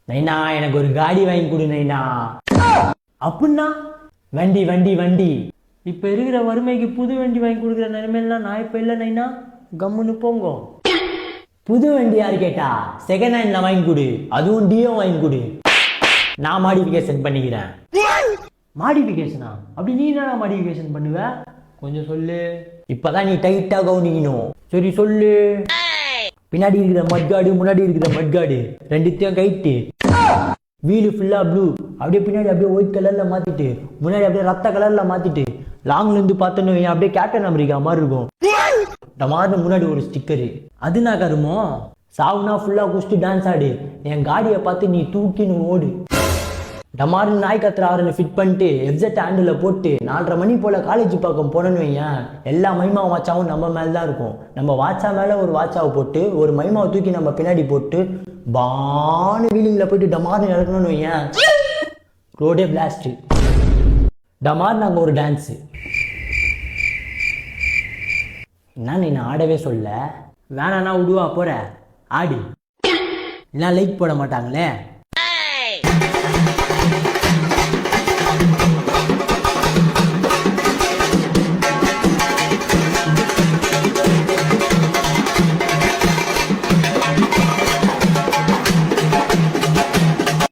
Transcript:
நைனா எனக்கு ஒரு காடி வாங்கி கொடு நைனா. அப்படின்னா வண்டி வண்டி வண்டி. இப்போ இருக்கிற வறுமைக்கு புது வண்டி வாங்கி கொடுக்குற நிலைமையெல்லாம் நான் இப்போ இல்லை நைனா. கம்முன்னு போங்க. புது வண்டி யாரு கேட்டா? செகண்ட் ஹேண்ட்ல வாங்கி கொடு, அதுவும் டியோ வாங்கி கொடு. நான் மாடிஃபிகேஷன் பண்ணிக்கிறேன். மாடிஃபிகேஷனா? அப்படி நீ என்ன மாடிஃபிகேஷன் பண்ணுவ? கொஞ்சம் சொல்லு. இப்பதான் நீ டைட்டா கவனிக்கணும். சரி சொல்லு. பின்னாடி இருக்கிற மட்காடு, முன்னாடி இருக்கிற மட்காடு ரெண்டுத்தையும் கைட்டு, வீலு ஃபுல்லா ப்ளூ, அப்படியே பின்னாடி அப்படியே ஒயிட் கலர்ல மாத்திட்டு, முன்னாடி அப்படியே ரத்த கலர்ல மாத்திட்டு, லாங்ல இருந்து பார்த்தோன்னு அப்படியே கேப்டன் அமெரிக்கா மாதிரி இருக்கும். டமார்னு முன்னாடி ஒரு ஸ்டிக்கரு. அது நான் கருமோ சாவுனா ஃபுல்லா குடிச்சிட்டு டான்ஸ் ஆடு. என் காடியை பார்த்து நீ தூக்கின்னு ஓடு. டமார்னு நாய் கத்துற ஆரில் ஃபிட் பண்ணிட்டு எஃப்ஜெட் ஹேண்டில் போட்டு 4:30 மணி போல் காலேஜ் பக்கம் போனோன்னு வையன், எல்லா மைமாவும் வாட்சாவும் நம்ம மேலே தான் இருக்கும். நம்ம வாட்சா மேலே ஒரு வாட்சாவை போட்டு ஒரு மைமாவை தூக்கி நம்ம பின்னாடி போட்டு பானு வீலிங்கில் போயிட்டு டமார்னு இறக்கணும்னு வையன், ரோடே பிளாஸ்ட்டு. டமார்னு அங்கே ஒரு டான்ஸு. என்ன நீ நான் ஆடவே சொல்ல? வேணாண்ணா விடுவா போகிற ஆடி. இல்லைனா லைக் போட மாட்டாங்களே.